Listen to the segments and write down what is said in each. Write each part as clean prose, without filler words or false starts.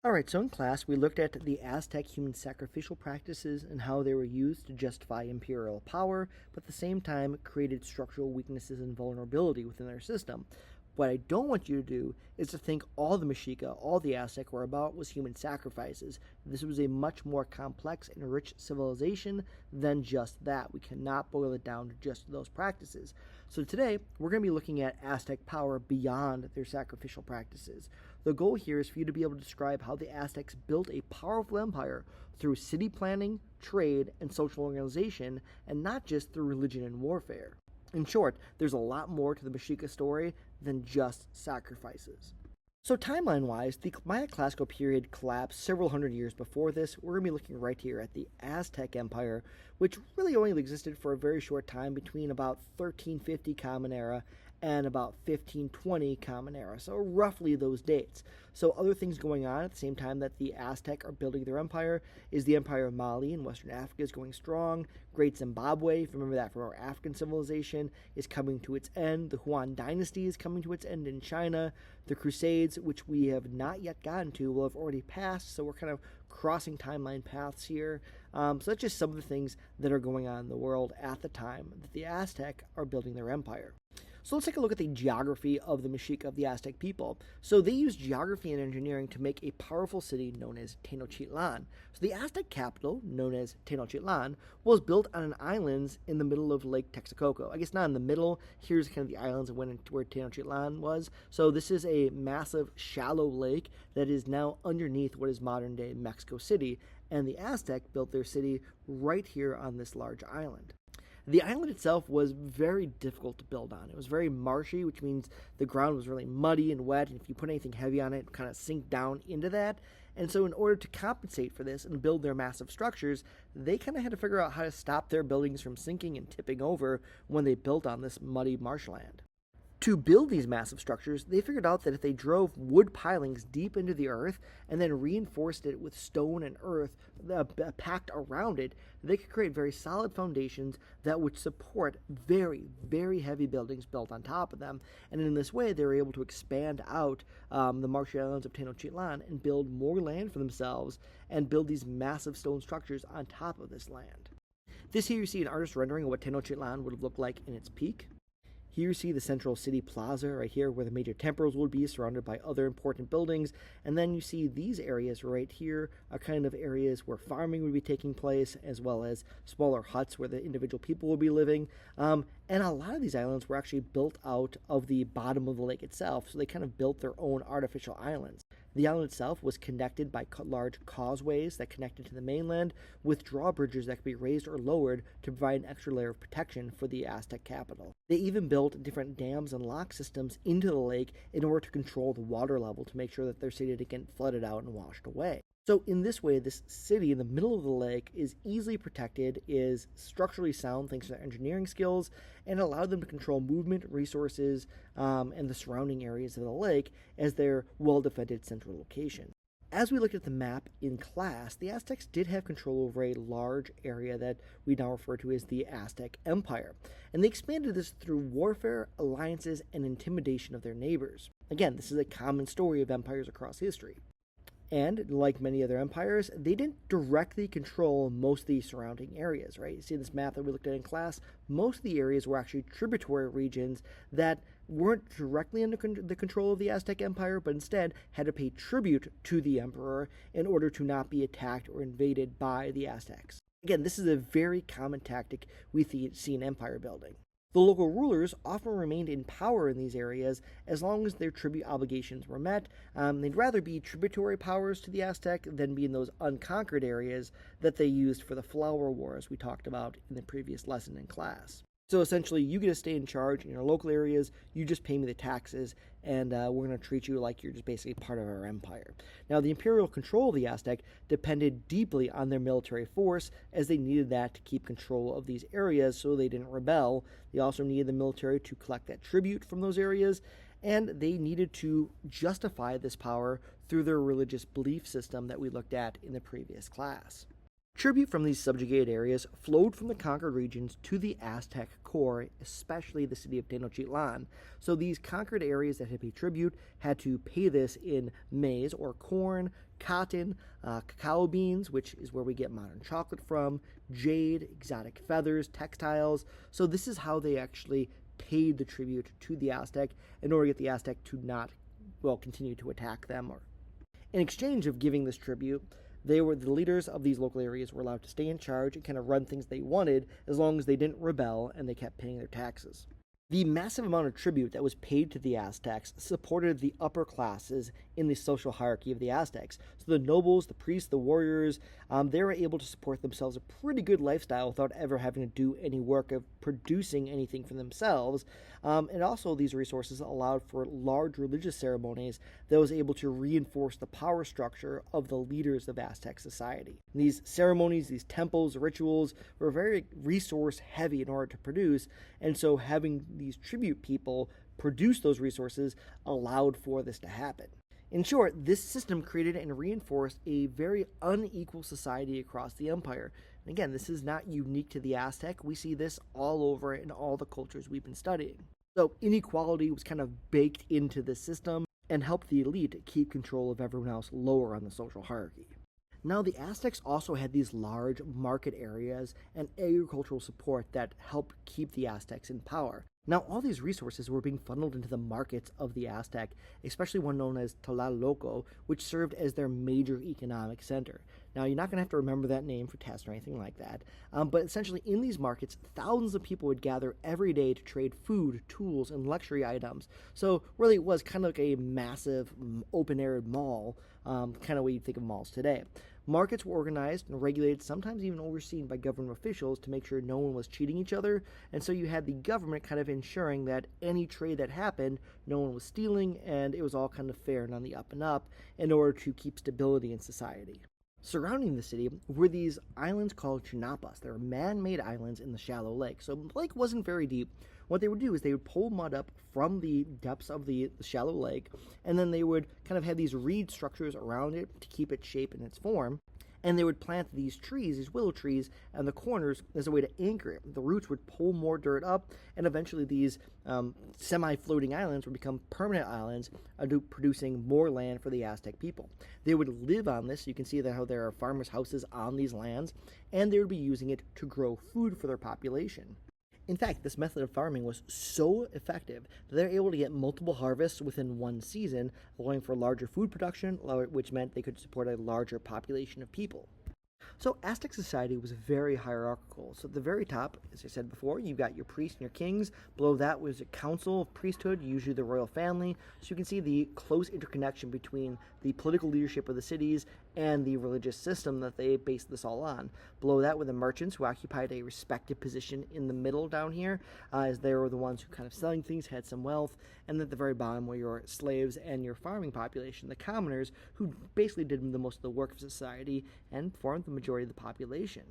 Alright, so in class we looked at the Aztec human sacrificial practices and how they were used to justify imperial power, but at the same time created structural weaknesses and vulnerability within their system. What I don't want you to do is to think all the Mexica, all the Aztec were about was human sacrifices. This was a much more complex and rich civilization than just that. We cannot boil it down to just those practices. So today, we're going to be looking at Aztec power beyond their sacrificial practices. The goal here is for you to be able to describe how the Aztecs built a powerful empire through city planning, trade, and social organization, and not just through religion and warfare. In short, there's a lot more to the Mexica story than just sacrifices. So timeline-wise, the Maya classical period collapsed several hundred years before this. We're going to be looking right here at the Aztec Empire, which really only existed for a very short time between about 1350 Common Era and about 1520 Common Era, so roughly those dates. So other things going on at the same time that the Aztec are building their empire is the Empire of Mali in Western Africa is going strong. Great Zimbabwe, if you remember that from our African civilization, is coming to its end. The Huan dynasty is coming to its end in China. The Crusades, which we have not yet gotten to, will have already passed, so we're kind of crossing timeline paths here. So that's just some of the things that are going on in the world at the time that the Aztec are building their empire. So let's take a look at the geography of the Mexica, of the Aztec people. So they used geography and engineering to make a powerful city known as Tenochtitlan. So the Aztec capital, known as Tenochtitlan, was built on an island in the middle of Lake Texcoco. I guess not in the middle. Here's kind of the islands where Tenochtitlan was. So this is a massive, shallow lake that is now underneath what is modern-day Mexico City. And the Aztec built their city right here on this large island. The island itself was very difficult to build on. It was very marshy, which means the ground was really muddy and wet, and if you put anything heavy on it, it would kind of sink down into that. And so in order to compensate for this and build their massive structures, they kind of had to figure out how to stop their buildings from sinking and tipping over when they built on this muddy marshland. To build these massive structures, they figured out that if they drove wood pilings deep into the earth and then reinforced it with stone and earth packed around it, they could create very solid foundations that would support very, very heavy buildings built on top of them. And in this way, they were able to expand out the marshy islands of Tenochtitlan and build more land for themselves and build these massive stone structures on top of this land. This here you see an artist rendering of what Tenochtitlan would have looked like in its peak. Here you see the central city plaza right here where the major temples would be surrounded by other important buildings. And then you see these areas right here are kind of areas where farming would be taking place, as well as smaller huts where the individual people would be living. And a lot of these islands were actually built out of the bottom of the lake itself, so they kind of built their own artificial islands. The island itself was connected by large causeways that connected to the mainland with drawbridges that could be raised or lowered to provide an extra layer of protection for the Aztec capital. They even built different dams and lock systems into the lake in order to control the water level to make sure that their city didn't get flooded out and washed away. So in this way, this city in the middle of the lake is easily protected, is structurally sound thanks to their engineering skills, and allowed them to control movement, resources, and the surrounding areas of the lake as their well-defended central location. As we looked at the map in class, the Aztecs did have control over a large area that we now refer to as the Aztec Empire, and they expanded this through warfare, alliances, and intimidation of their neighbors. Again, this is a common story of empires across history. And like many other empires, they didn't directly control most of the surrounding areas, right? You see this map that we looked at in class, most of the areas were actually tributary regions that weren't directly under the control of the Aztec Empire, but instead had to pay tribute to the emperor in order to not be attacked or invaded by the Aztecs. Again, this is a very common tactic we see in empire building. The local rulers often remained in power in these areas as long as their tribute obligations were met. They'd rather be tributary powers to the Aztec than be in those unconquered areas that they used for the flower wars we talked about in the previous lesson in class. So essentially, you get to stay in charge in your local areas, you just pay me the taxes, and we're going to treat you like you're just basically part of our empire. Now, the imperial control of the Aztec depended deeply on their military force, as they needed that to keep control of these areas so they didn't rebel. They also needed the military to collect that tribute from those areas, and they needed to justify this power through their religious belief system that we looked at in the previous class. Tribute from these subjugated areas flowed from the conquered regions to the Aztec core, especially the city of Tenochtitlan. So these conquered areas that had to pay tribute had to pay this in maize or corn, cotton, cacao beans, which is where we get modern chocolate from, jade, exotic feathers, textiles. So this is how they actually paid the tribute to the Aztec in order to get the Aztec to not, well, continue to attack them. Or in exchange of giving this tribute, the leaders of these local areas were allowed to stay in charge and kind of run things they wanted as long as they didn't rebel and they kept paying their taxes. The massive amount of tribute that was paid to the Aztecs supported the upper classes in the social hierarchy of the Aztecs. So the nobles, the priests, the warriors, they were able to support themselves a pretty good lifestyle without ever having to do any work of producing anything for themselves. And also these resources allowed for large religious ceremonies that was able to reinforce the power structure of the leaders of Aztec society. And these ceremonies, these temples, rituals were very resource heavy in order to produce, and so having these tribute people produce those resources allowed for this to happen. In short, this system created and reinforced a very unequal society across the empire. And again, this is not unique to the Aztec. We see this all over in all the cultures we've been studying. So inequality was kind of baked into the system and helped the elite keep control of everyone else lower on the social hierarchy. Now, the Aztecs also had these large market areas and agricultural support that helped keep the Aztecs in power. Now, all these resources were being funneled into the markets of the Aztec, especially one known as Tlatelolco, which served as their major economic center. Now, you're not going to have to remember that name for tests or anything like that, but essentially in these markets, thousands of people would gather every day to trade food, tools, and luxury items. So really it was kind of like a massive open-air mall, kind of what you'd think of malls today. Markets were organized and regulated, sometimes even overseen by government officials to make sure no one was cheating each other, and so you had the government kind of ensuring that any trade that happened, no one was stealing, and it was all kind of fair and on the up and up in order to keep stability in society. Surrounding the city were these islands called chinapas. They were man-made islands in the shallow lake. So the lake wasn't very deep. What they would do is they would pull mud up from the depths of the shallow lake, and then they would kind of have these reed structures around it to keep its shape and its form. And they would plant these trees, these willow trees, and the corners as a way to anchor it. The roots would pull more dirt up, and eventually these semi-floating islands would become permanent islands, producing more land for the Aztec people. They would live on this. You can see that how there are farmers' houses on these lands, and they would be using it to grow food for their population. In fact, this method of farming was so effective that they were able to get multiple harvests within one season, allowing for larger food production, which meant they could support a larger population of people. So Aztec society was very hierarchical. So at the very top, as I said before, you've got your priests and your kings. Below that was a council of priesthood, usually the royal family. So you can see the close interconnection between the political leadership of the cities and the religious system that they based this all on. Below that were the merchants, who occupied a respected position in the middle down here, as they were the ones who kind of selling things, had some wealth. And at the very bottom were your slaves and your farming population, the commoners, who basically did the most of the work of society and formed the majority of the population.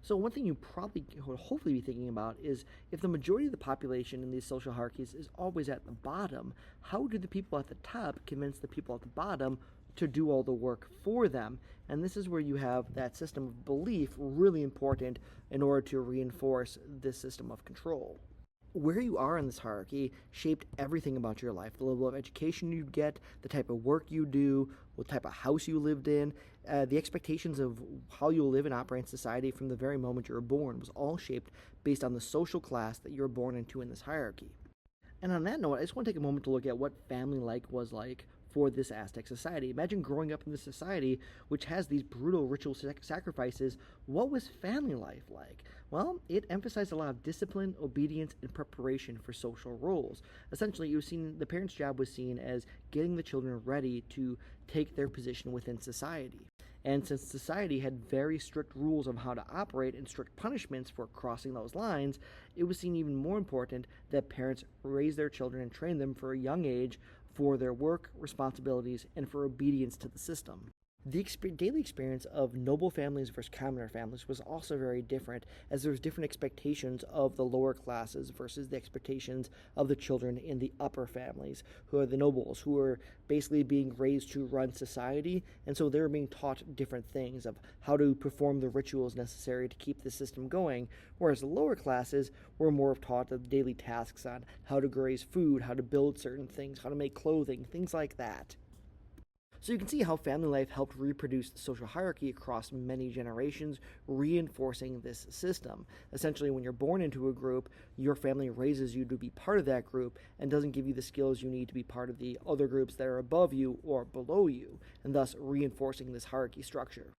So one thing you probably will hopefully be thinking about is, if the majority of the population in these social hierarchies is always at the bottom, how do the people at the top convince the people at the bottom to do all the work for them? And this is where you have that system of belief really important in order to reinforce this system of control. Where you are in this hierarchy shaped everything about your life. The level of education you'd get, the type of work you do, what type of house you lived in, the expectations of how you'll live and operate in society from the very moment you were born was all shaped based on the social class that you're born into in this hierarchy. And on that note, I just want to take a moment to look at what family life was like for this Aztec society. Imagine growing up in this society which has these brutal ritual sacrifices. What was family life like? Well, it emphasized a lot of discipline, obedience, and preparation for social roles. Essentially, the parents' job was seen as getting the children ready to take their position within society. And since society had very strict rules on how to operate and strict punishments for crossing those lines, it was seen even more important that parents raise their children and train them for a young age for their work, responsibilities, and for obedience to the system. The daily experience of noble families versus commoner families was also very different, as there was different expectations of the lower classes versus the expectations of the children in the upper families, who are the nobles, who were basically being raised to run society, and so they were being taught different things of how to perform the rituals necessary to keep the system going, whereas the lower classes were more taught the daily tasks on how to graze food, how to build certain things, how to make clothing, things like that. So you can see how family life helped reproduce the social hierarchy across many generations, reinforcing this system. Essentially, when you're born into a group, your family raises you to be part of that group and doesn't give you the skills you need to be part of the other groups that are above you or below you, and thus reinforcing this hierarchy structure.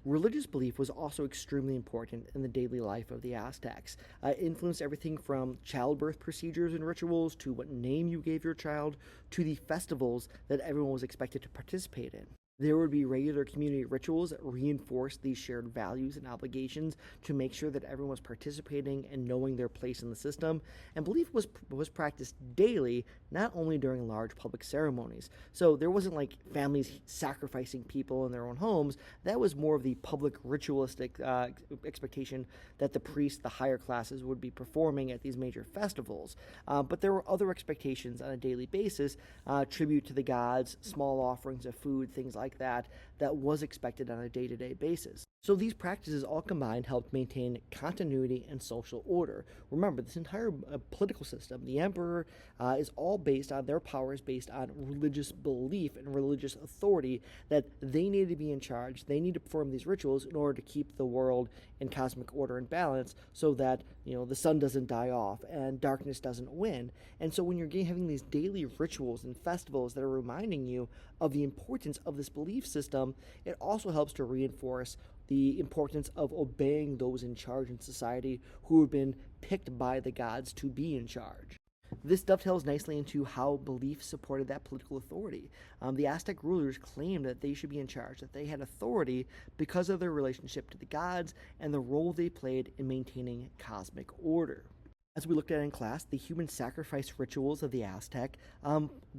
Religious belief was also extremely important in the daily life of the Aztecs. It influenced everything from childbirth procedures and rituals to what name you gave your child to the festivals that everyone was expected to participate in. There would be regular community rituals that reinforced these shared values and obligations to make sure that everyone was participating and knowing their place in the system. And belief was practiced daily, not only during large public ceremonies. So there wasn't like families sacrificing people in their own homes. That was more of the public ritualistic expectation that the priests, the higher classes, would be performing at these major festivals. But there were other expectations on a daily basis, tribute to the gods, small offerings of food, things like that was expected on a day-to-day basis. So these practices all combined helped maintain continuity and social order. Remember, this entire political system, the emperor, is all based on, their power is based on religious belief and religious authority, that they need to be in charge. They need to perform these rituals in order to keep the world in cosmic order and balance, so that the sun doesn't die off and darkness doesn't win. And so when you're having these daily rituals and festivals that are reminding you of the importance of this belief system, it also helps to reinforce the importance of obeying those in charge in society who have been picked by the gods to be in charge. This dovetails nicely into how belief supported that political authority. The Aztec rulers claimed that they should be in charge, that they had authority because of their relationship to the gods and the role they played in maintaining cosmic order. As we looked at in class, the human sacrifice rituals of the Aztec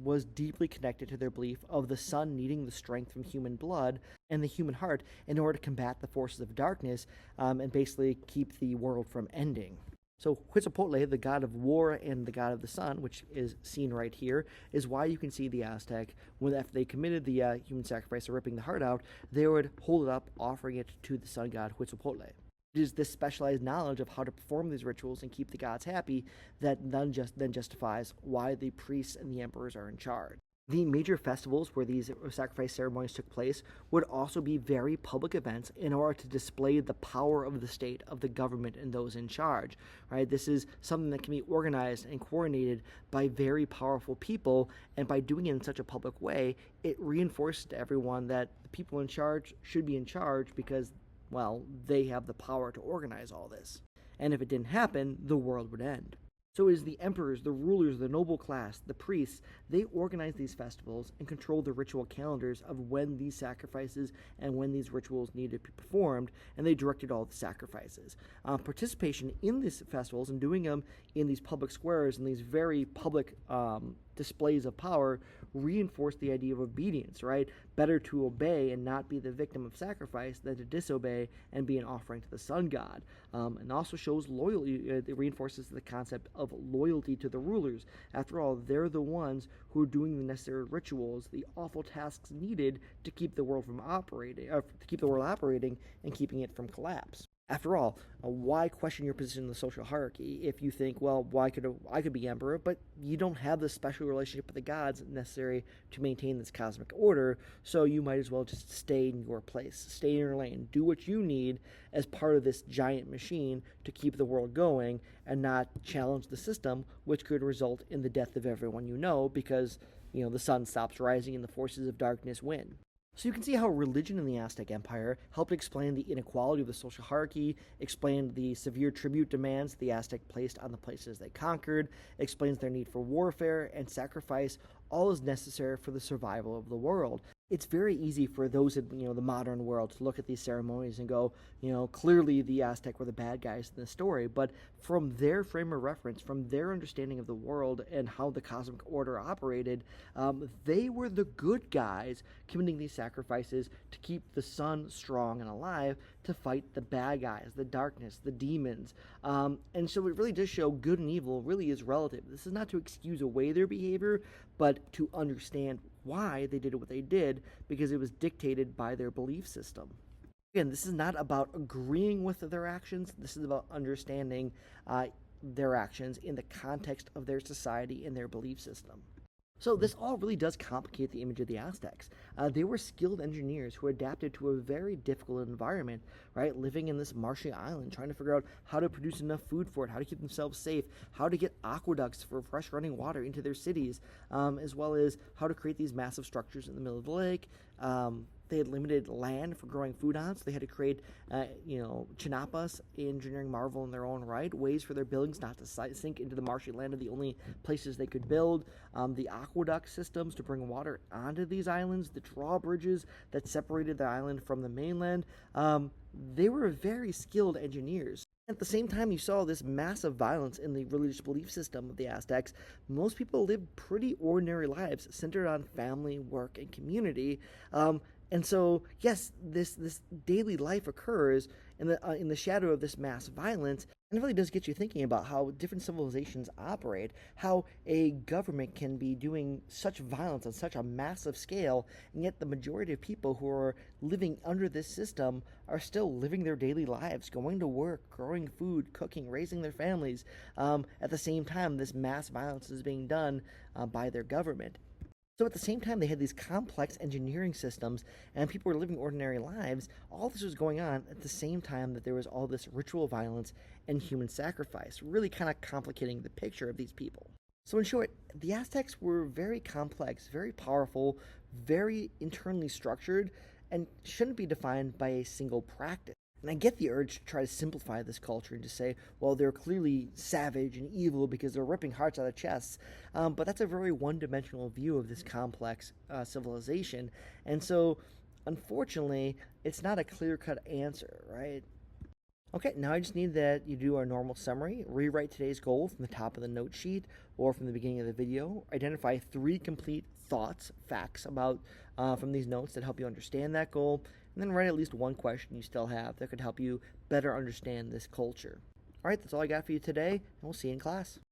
was deeply connected to their belief of the sun needing the strength from human blood and the human heart in order to combat the forces of darkness and basically keep the world from ending. So Huitzilopochtli, the god of war and the god of the sun, which is seen right here, is why you can see the Aztec, when after they committed the human sacrifice of ripping the heart out, they would hold it up, offering it to the sun god Huitzilopochtli. It is this specialized knowledge of how to perform these rituals and keep the gods happy that then justifies why the priests and the emperors are in charge. The major festivals where these sacrifice ceremonies took place would also be very public events in order to display the power of the state, of the government, and those in charge. Right? This is something that can be organized and coordinated by very powerful people, and by doing it in such a public way, it reinforces to everyone that the people in charge should be in charge because, well, they have the power to organize all this. And if it didn't happen, the world would end. So it is the emperors, the rulers, the noble class, the priests, they organized these festivals and controlled the ritual calendars of when these sacrifices and when these rituals needed to be performed, and they directed all the sacrifices. Participation in these festivals and doing them in these public squares and these very public displays of power reinforced the idea of obedience, right? Better to obey and not be the victim of sacrifice than to disobey and be an offering to the sun god. And also shows loyalty, it reinforces the concept of loyalty to the rulers. After all, they're the ones who are doing the necessary rituals, the awful tasks needed to keep the world from operating, and keeping it from collapse. After all, why question your position in the social hierarchy if you think, well, I could be emperor, but you don't have the special relationship with the gods necessary to maintain this cosmic order, so you might as well just stay in your place, stay in your lane, do what you need as part of this giant machine to keep the world going, and not challenge the system, which could result in the death of everyone you know because, the sun stops rising and the forces of darkness win. So you can see how religion in the Aztec Empire helped explain the inequality of the social hierarchy, explained the severe tribute demands the Aztec placed on the places they conquered, explains their need for warfare and sacrifice, all is necessary for the survival of the world. It's very easy for those in the modern world to look at these ceremonies and go, clearly the Aztec were the bad guys in the story. But from their frame of reference, from their understanding of the world and how the cosmic order operated, they were the good guys committing these sacrifices to keep the sun strong and alive to fight the bad guys, the darkness, the demons. And so it really does show good and evil really is relative. This is not to excuse away their behavior, but to understand why they did what they did, because it was dictated by their belief system. Again, this is not about agreeing with their actions. This is about understanding their actions in the context of their society and their belief system. So this all really does complicate the image of the Aztecs. They were skilled engineers who adapted to a very difficult environment, right? Living in this marshy island, trying to figure out how to produce enough food for it, how to keep themselves safe, how to get aqueducts for fresh running water into their cities, as well as how to create these massive structures in the middle of the lake. They had limited land for growing food on, so they had to create, chinapas, engineering marvel in their own right, ways for their buildings not to sink into the marshy land of the only places they could build, the aqueduct systems to bring water onto these islands, the drawbridges that separated the island from the mainland. They were very skilled engineers. At the same time, you saw this massive violence in the religious belief system of the Aztecs. Most people lived pretty ordinary lives centered on family, work, and community. And so, yes, this daily life occurs in the shadow of this mass violence, and it really does get you thinking about how different civilizations operate, how a government can be doing such violence on such a massive scale, and yet the majority of people who are living under this system are still living their daily lives, going to work, growing food, cooking, raising their families. At the same time, this mass violence is being done by their government. So at the same time, they had these complex engineering systems and people were living ordinary lives. All this was going on at the same time that there was all this ritual violence and human sacrifice, really kind of complicating the picture of these people. So in short, the Aztecs were very complex, very powerful, very internally structured, and shouldn't be defined by a single practice. And I get the urge to try to simplify this culture and to say, well, they're clearly savage and evil because they're ripping hearts out of chests. But that's a very one-dimensional view of this complex civilization. And so, unfortunately, it's not a clear-cut answer, right? Okay, now I just need that you do our normal summary, rewrite today's goal from the top of the note sheet or from the beginning of the video, identify 3 complete thoughts, facts about from these notes that help you understand that goal, and then write at least 1 question you still have that could help you better understand this culture. All right, that's all I got for you today, and we'll see you in class.